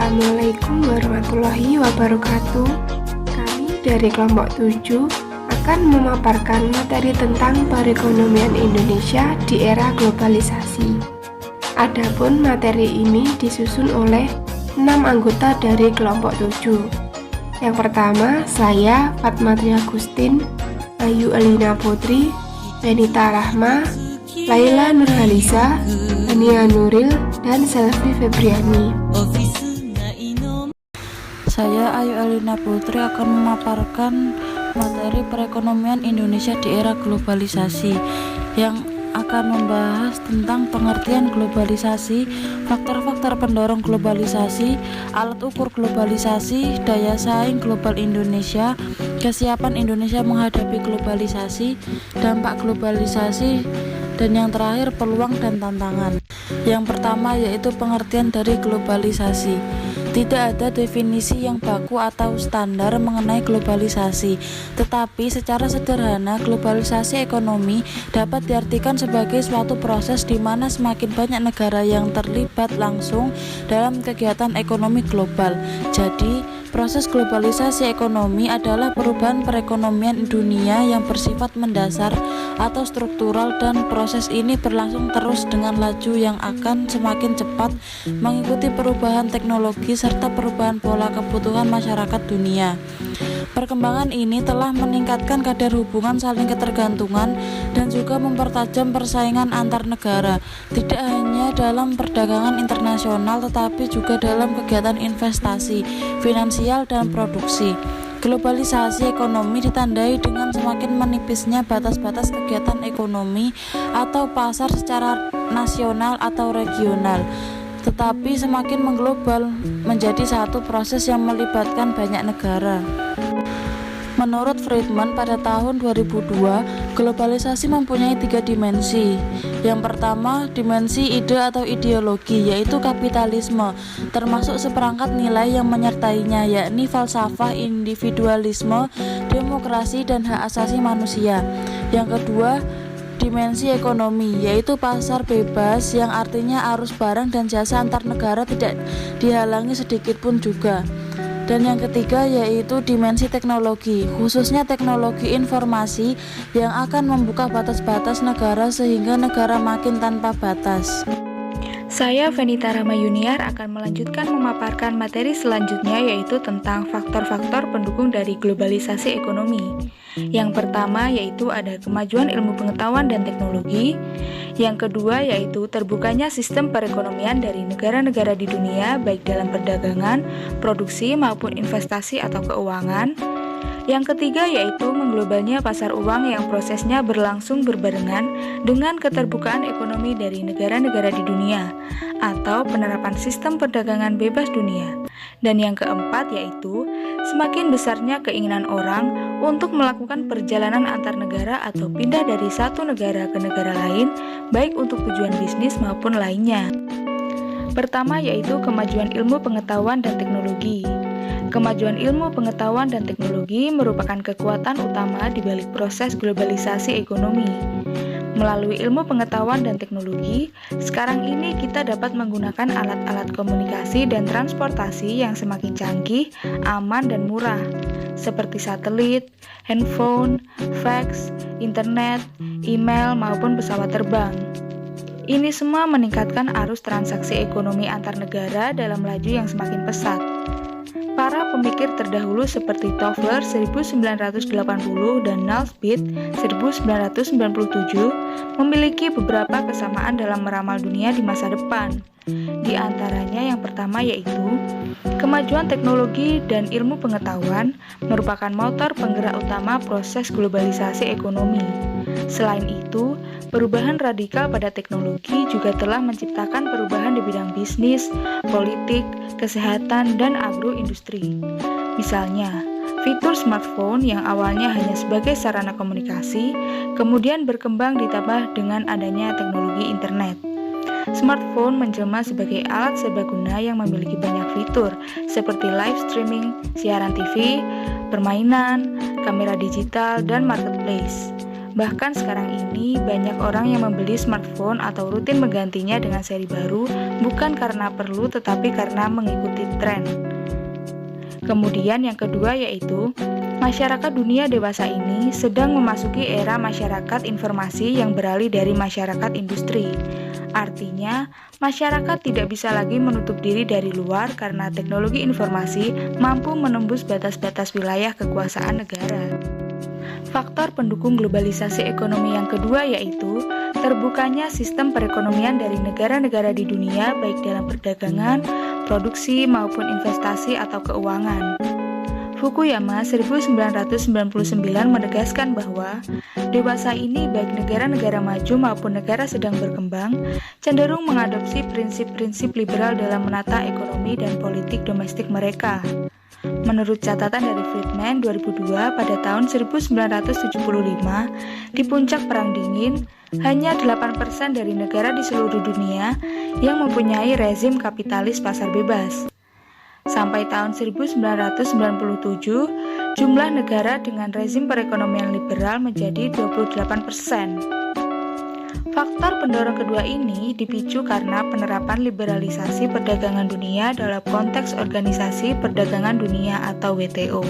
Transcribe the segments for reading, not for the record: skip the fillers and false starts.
Assalamualaikum warahmatullahi wabarakatuh. Kami dari kelompok 7 akan memaparkan materi tentang perekonomian Indonesia di era globalisasi. Adapun materi ini disusun oleh 6 anggota dari kelompok 7. Yang pertama, saya Fatmatri Agustin, Ayu Elina Putri, Benita Rahma, Laila Nurhaliza, Ania Nuril, dan Selvi Febriani. Saya Ayu Elina Putri akan memaparkan materi perekonomian Indonesia di era globalisasi yang akan membahas tentang pengertian globalisasi, faktor-faktor pendorong globalisasi, alat ukur globalisasi, daya saing global Indonesia, kesiapan Indonesia menghadapi globalisasi, dampak globalisasi, dan yang terakhir peluang dan tantangan. Yang pertama yaitu pengertian dari globalisasi. Tidak ada definisi yang baku atau standar mengenai globalisasi, tetapi secara sederhana globalisasi ekonomi dapat diartikan sebagai suatu proses di mana semakin banyak negara yang terlibat langsung dalam kegiatan ekonomi global. Jadi, proses globalisasi ekonomi adalah perubahan perekonomian dunia yang bersifat mendasar atau struktural, dan proses ini berlangsung terus dengan laju yang akan semakin cepat mengikuti perubahan teknologi serta perubahan pola kebutuhan masyarakat dunia. Perkembangan ini telah meningkatkan kadar hubungan saling ketergantungan dan juga mempertajam persaingan antar negara, tidak hanya dalam perdagangan internasional tetapi juga dalam kegiatan investasi, finansial, dan produksi. Globalisasi ekonomi ditandai dengan semakin menipisnya batas-batas kegiatan ekonomi atau pasar secara nasional atau regional, tetapi semakin mengglobal menjadi satu proses yang melibatkan banyak negara. Menurut Friedman pada tahun 2002, globalisasi mempunyai 3 dimensi. Yang pertama, dimensi ide atau ideologi, yaitu kapitalisme, termasuk seperangkat nilai yang menyertainya, yakni falsafah, individualisme, demokrasi, dan hak asasi manusia. Yang kedua, dimensi ekonomi, yaitu pasar bebas, yang artinya arus barang dan jasa antar negara tidak dihalangi sedikit pun juga. Dan yang ketiga yaitu dimensi teknologi, khususnya teknologi informasi yang akan membuka batas-batas negara sehingga negara makin tanpa batas. Saya Venita Rahma Yuniar akan melanjutkan memaparkan materi selanjutnya, yaitu tentang faktor-faktor pendukung dari globalisasi ekonomi. Yang pertama yaitu ada kemajuan ilmu pengetahuan dan teknologi. Yang kedua yaitu terbukanya sistem perekonomian dari negara-negara di dunia, baik dalam perdagangan, produksi, maupun investasi atau keuangan. Yang ketiga yaitu mengglobalnya pasar uang yang prosesnya berlangsung berbarengan dengan keterbukaan ekonomi dari negara-negara di dunia atau penerapan sistem perdagangan bebas dunia. Dan yang keempat yaitu semakin besarnya keinginan orang untuk melakukan perjalanan antar negara atau pindah dari satu negara ke negara lain, baik untuk tujuan bisnis maupun lainnya. Pertama yaitu kemajuan ilmu pengetahuan dan teknologi. Kemajuan ilmu pengetahuan dan teknologi merupakan kekuatan utama di balik proses globalisasi ekonomi. Melalui ilmu pengetahuan dan teknologi, sekarang ini kita dapat menggunakan alat-alat komunikasi dan transportasi yang semakin canggih, aman, dan murah, seperti satelit, handphone, fax, internet, email, maupun pesawat terbang. Ini semua meningkatkan arus transaksi ekonomi antar negara dalam laju yang semakin pesat. Para pemikir terdahulu seperti Toffler 1980 dan Naisbitt 1997 memiliki beberapa kesamaan dalam meramal dunia di masa depan. Di antaranya yang pertama yaitu kemajuan teknologi dan ilmu pengetahuan merupakan motor penggerak utama proses globalisasi ekonomi. Selain itu, perubahan radikal pada teknologi juga telah menciptakan perubahan di bidang bisnis, politik, kesehatan, dan agroindustri. Misalnya, fitur smartphone yang awalnya hanya sebagai sarana komunikasi, kemudian berkembang ditambah dengan adanya teknologi internet. Smartphone menjelma sebagai alat serbaguna yang memiliki banyak fitur seperti live streaming, siaran TV, permainan, kamera digital, dan marketplace. Bahkan sekarang ini banyak orang yang membeli smartphone atau rutin menggantinya dengan seri baru bukan karena perlu tetapi karena mengikuti tren. Kemudian yang kedua yaitu masyarakat dunia dewasa ini sedang memasuki era masyarakat informasi yang beralih dari masyarakat industri. Artinya, masyarakat tidak bisa lagi menutup diri dari luar karena teknologi informasi mampu menembus batas-batas wilayah kekuasaan negara. Faktor pendukung globalisasi ekonomi yang kedua yaitu terbukanya sistem perekonomian dari negara-negara di dunia baik dalam perdagangan, produksi maupun investasi atau keuangan. Fukuyama 1999 menegaskan bahwa dewasa ini baik negara-negara maju maupun negara sedang berkembang cenderung mengadopsi prinsip-prinsip liberal dalam menata ekonomi dan politik domestik mereka. Menurut catatan dari Friedman 2002 pada tahun 1975, di puncak Perang Dingin, hanya 8% dari negara di seluruh dunia yang mempunyai rezim kapitalis pasar bebas. Sampai tahun 1997, jumlah negara dengan rezim perekonomian liberal menjadi 28%. Faktor pendorong kedua ini dipicu karena penerapan liberalisasi perdagangan dunia dalam konteks Organisasi Perdagangan Dunia atau WTO,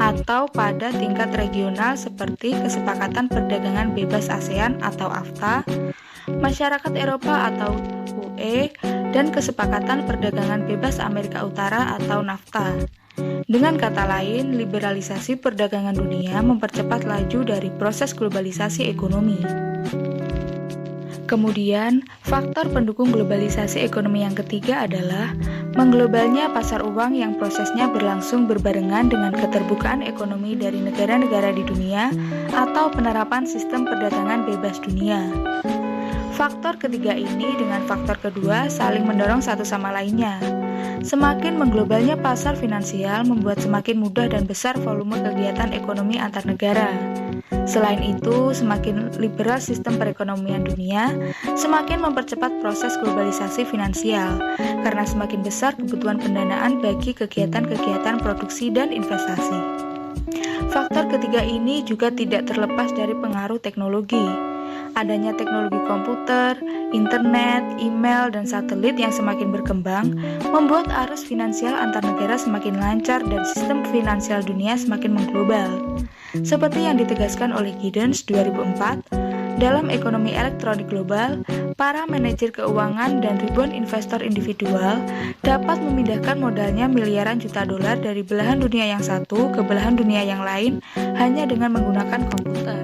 atau pada tingkat regional seperti Kesepakatan Perdagangan Bebas ASEAN atau AFTA, Masyarakat Eropa atau UE, dan Kesepakatan Perdagangan Bebas Amerika Utara atau NAFTA. Dengan kata lain, liberalisasi perdagangan dunia mempercepat laju dari proses globalisasi ekonomi. Kemudian, faktor pendukung globalisasi ekonomi yang ketiga adalah mengglobalnya pasar uang yang prosesnya berlangsung berbarengan dengan keterbukaan ekonomi dari negara-negara di dunia atau penerapan sistem perdagangan bebas dunia. Faktor ketiga ini dengan faktor kedua saling mendorong satu sama lainnya. Semakin mengglobalnya pasar finansial membuat semakin mudah dan besar volume kegiatan ekonomi antar negara. Selain itu, semakin liberal sistem perekonomian dunia, semakin mempercepat proses globalisasi finansial, karena semakin besar kebutuhan pendanaan bagi kegiatan-kegiatan produksi dan investasi. Faktor ketiga ini juga tidak terlepas dari pengaruh teknologi. Adanya teknologi komputer, internet, email, dan satelit yang semakin berkembang membuat arus finansial antar negara semakin lancar dan sistem finansial dunia semakin mengglobal. Seperti yang ditegaskan oleh Giddens 2004, dalam ekonomi elektronik global, para manajer keuangan dan ribuan investor individual dapat memindahkan modalnya miliaran juta dolar dari belahan dunia yang satu ke belahan dunia yang lain hanya dengan menggunakan komputer.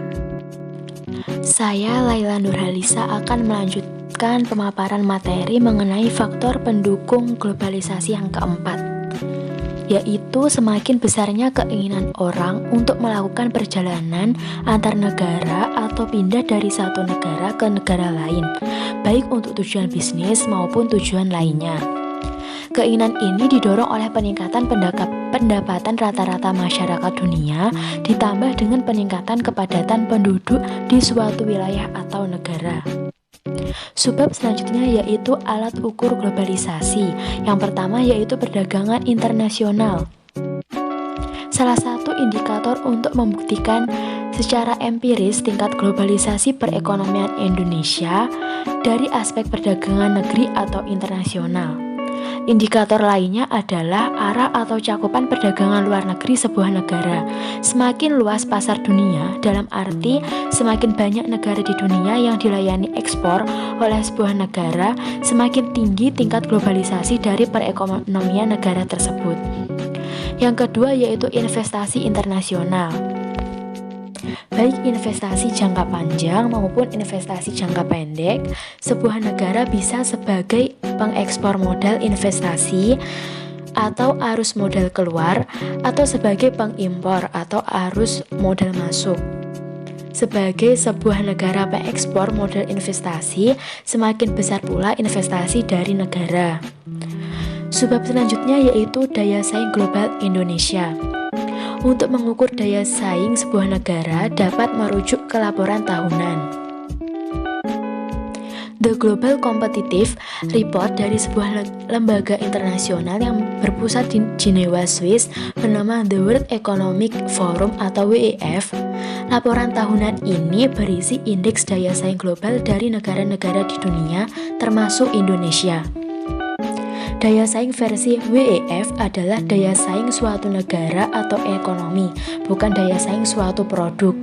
Saya Laila Nurhalisa akan melanjutkan pemaparan materi mengenai faktor pendukung globalisasi yang keempat, yaitu semakin besarnya keinginan orang untuk melakukan perjalanan antar negara atau pindah dari satu negara ke negara lain, baik untuk tujuan bisnis maupun tujuan lainnya. Keinginan ini didorong oleh peningkatan pendapatan rata-rata masyarakat dunia ditambah dengan peningkatan kepadatan penduduk di suatu wilayah atau negara. Subbab selanjutnya yaitu alat ukur globalisasi. Yang pertama yaitu perdagangan internasional. Salah satu indikator untuk membuktikan secara empiris tingkat globalisasi perekonomian Indonesia dari aspek perdagangan negeri atau internasional. Indikator lainnya adalah arah atau cakupan perdagangan luar negeri sebuah negara. Semakin luas pasar dunia, dalam arti semakin banyak negara di dunia yang dilayani ekspor oleh sebuah negara, semakin tinggi tingkat globalisasi dari perekonomian negara tersebut. Yang kedua yaitu investasi internasional. Baik investasi jangka panjang maupun investasi jangka pendek, sebuah negara bisa sebagai pengekspor modal investasi atau arus modal keluar, atau sebagai pengimpor atau arus modal masuk. Sebagai sebuah negara pengekspor modal investasi, semakin besar pula investasi dari negara. Subbab selanjutnya yaitu daya saing global Indonesia. Untuk mengukur daya saing sebuah negara dapat merujuk ke laporan tahunan. The Global Competitive Report dari sebuah lembaga internasional yang berpusat di Jenewa, Swiss bernama The World Economic Forum atau WEF. Laporan tahunan ini berisi indeks daya saing global dari negara-negara di dunia termasuk Indonesia. Daya saing versi WEF adalah daya saing suatu negara atau ekonomi, bukan daya saing suatu produk.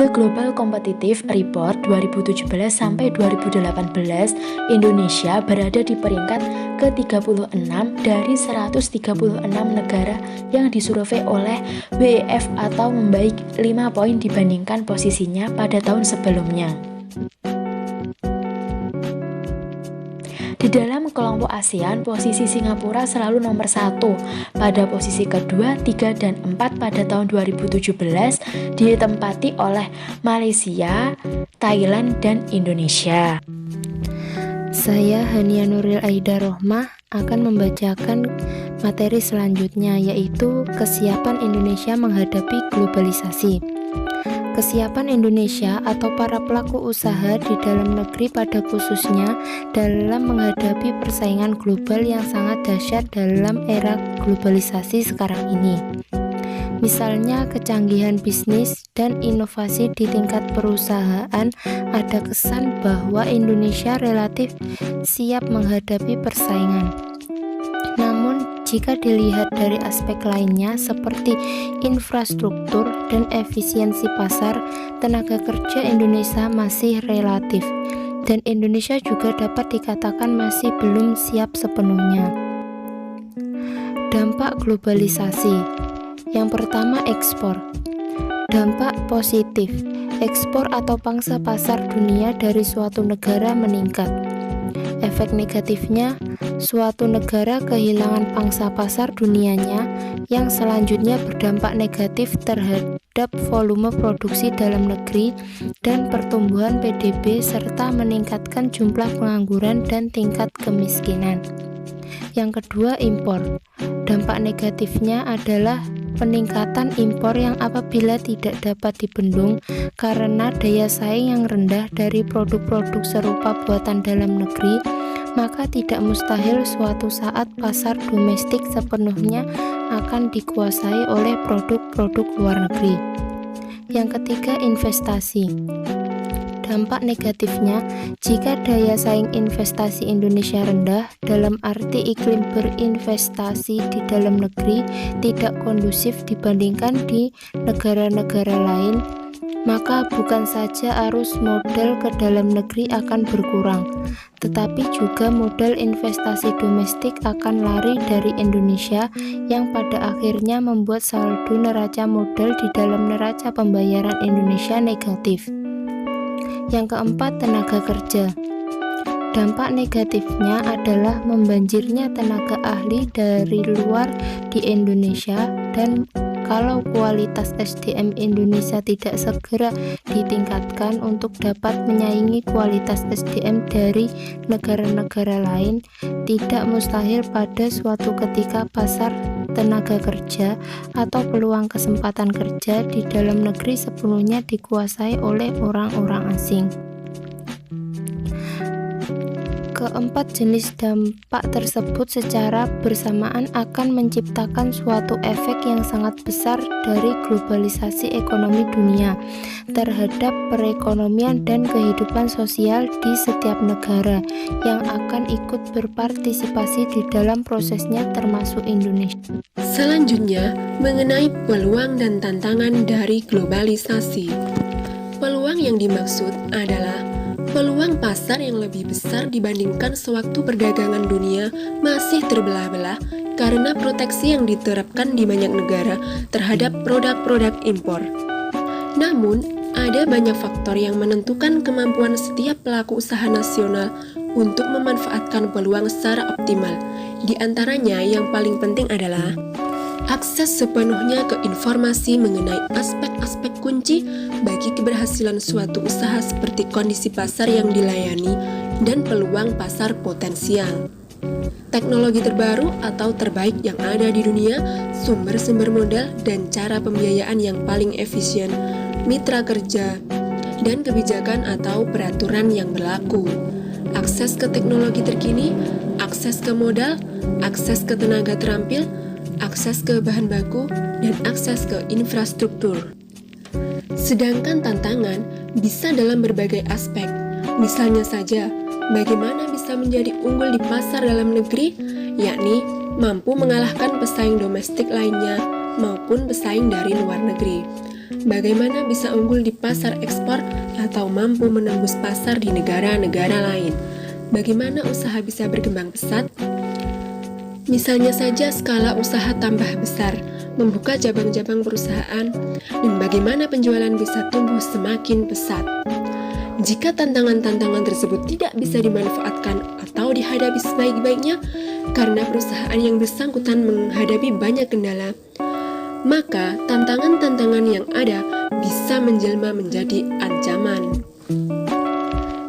The Global Competitive Report 2017 sampai 2018, Indonesia berada di peringkat ke-36 dari 136 negara yang disurvei oleh WEF atau membaik 5 poin dibandingkan posisinya pada tahun sebelumnya. Di dalam kelompok ASEAN, posisi Singapura selalu nomor 1. Pada posisi kedua, 3, dan 4 pada tahun 2017 ditempati oleh Malaysia, Thailand, dan Indonesia. Saya Hania Nuril Aida Rohmah akan membacakan materi selanjutnya, yaitu kesiapan Indonesia menghadapi globalisasi. Kesiapan Indonesia atau para pelaku usaha di dalam negeri pada khususnya dalam menghadapi persaingan global yang sangat dahsyat dalam era globalisasi sekarang ini. Misalnya kecanggihan bisnis dan inovasi di tingkat perusahaan, ada kesan bahwa Indonesia relatif siap menghadapi persaingan. Namun jika dilihat dari aspek lainnya seperti infrastruktur dan efisiensi pasar, tenaga kerja Indonesia masih relatif, dan Indonesia juga dapat dikatakan masih belum siap sepenuhnya. Dampak globalisasi. Yang pertama, ekspor. Dampak positif. Ekspor atau pangsa pasar dunia dari suatu negara meningkat. Efek negatifnya, suatu negara kehilangan pangsa pasar dunianya yang selanjutnya berdampak negatif terhadap volume produksi dalam negeri dan pertumbuhan PDB serta meningkatkan jumlah pengangguran dan tingkat kemiskinan. Yang kedua, impor. Dampak negatifnya adalah peningkatan impor yang apabila tidak dapat dibendung karena daya saing yang rendah dari produk-produk serupa buatan dalam negeri, maka tidak mustahil suatu saat pasar domestik sepenuhnya akan dikuasai oleh produk-produk luar negeri. Yang ketiga, investasi. Dampak negatifnya, jika daya saing investasi Indonesia rendah, dalam arti iklim berinvestasi di dalam negeri tidak kondusif dibandingkan di negara-negara lain, maka bukan saja arus modal ke dalam negeri akan berkurang, tetapi juga modal investasi domestik akan lari dari Indonesia yang pada akhirnya membuat saldo neraca modal di dalam neraca pembayaran Indonesia negatif. Yang keempat, tenaga kerja. Dampak negatifnya adalah membanjirnya tenaga ahli dari luar di Indonesia, dan kalau kualitas SDM Indonesia tidak segera ditingkatkan untuk dapat menyaingi kualitas SDM dari negara-negara lain, tidak mustahil pada suatu ketika pasar tenaga kerja atau peluang kesempatan kerja di dalam negeri sepenuhnya dikuasai oleh orang-orang asing. Keempat jenis dampak tersebut secara bersamaan akan menciptakan suatu efek yang sangat besar dari globalisasi ekonomi dunia terhadap perekonomian dan kehidupan sosial di setiap negara yang akan ikut berpartisipasi di dalam prosesnya termasuk Indonesia. Selanjutnya, mengenai peluang dan tantangan dari globalisasi. Peluang yang dimaksud adalah peluang pasar yang lebih besar dibandingkan sewaktu perdagangan dunia masih terbelah-belah karena proteksi yang diterapkan di banyak negara terhadap produk-produk impor. Namun, ada banyak faktor yang menentukan kemampuan setiap pelaku usaha nasional untuk memanfaatkan peluang secara optimal. Di antaranya yang paling penting adalah akses sepenuhnya ke informasi mengenai aspek-aspek kunci bagi keberhasilan suatu usaha seperti kondisi pasar yang dilayani dan peluang pasar potensial. Teknologi terbaru atau terbaik yang ada di dunia, sumber-sumber modal dan cara pembiayaan yang paling efisien, mitra kerja, dan kebijakan atau peraturan yang berlaku, akses ke teknologi terkini, akses ke modal, akses ke tenaga terampil, akses ke bahan baku, dan akses ke infrastruktur. Sedangkan tantangan bisa dalam berbagai aspek, misalnya saja bagaimana bisa menjadi unggul di pasar dalam negeri, yakni mampu mengalahkan pesaing domestik lainnya maupun pesaing dari luar negeri. Bagaimana bisa unggul di pasar ekspor atau mampu menembus pasar di negara-negara lain. Bagaimana usaha bisa berkembang pesat? Misalnya saja skala usaha tambah besar, membuka cabang-cabang perusahaan, dan bagaimana penjualan bisa tumbuh semakin pesat. Jika tantangan-tantangan tersebut tidak bisa dimanfaatkan atau dihadapi sebaik-baiknya karena perusahaan yang bersangkutan menghadapi banyak kendala, maka tantangan-tantangan yang ada bisa menjelma menjadi ancaman.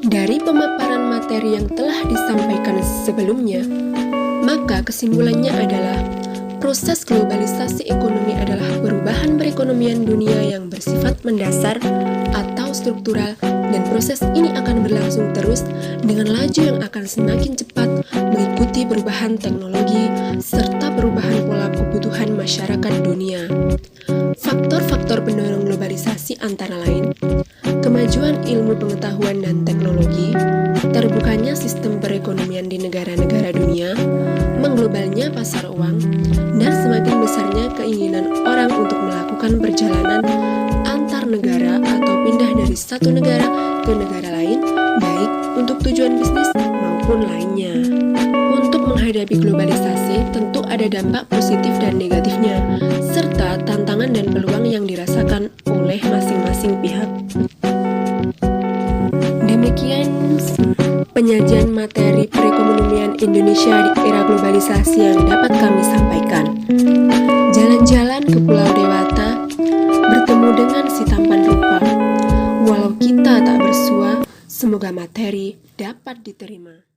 Dari pemaparan materi yang telah disampaikan sebelumnya, maka kesimpulannya adalah proses globalisasi ekonomi adalah perubahan perekonomian dunia yang bersifat mendasar atau struktural, dan proses ini akan berlangsung terus dengan laju yang akan semakin cepat mengikuti perubahan teknologi serta perubahan pola kebutuhan masyarakat dunia. Faktor-faktor pendorong globalisasi antara lain kemajuan ilmu pengetahuan dan teknologi, terbukanya sistem perekonomian di negara-negara dunia, mengglobalnya pasar uang, dan semakin besarnya keinginan orang untuk melakukan perjalanan antar negara atau pindah dari satu negara ke negara lain, baik untuk tujuan bisnis maupun lainnya. Untuk menghadapi globalisasi, tentu ada dampak positif dan negatifnya, serta tantangan dan peluang yang dirasakan oleh masing-masing pihak. Demikian penyajian materi perekonomian Indonesia di era globalisasi yang dapat kami sampaikan. Jalan-jalan ke Pulau Dewata, bertemu dengan si tampan rupa. Walau kita tak bersua, semoga materi dapat diterima.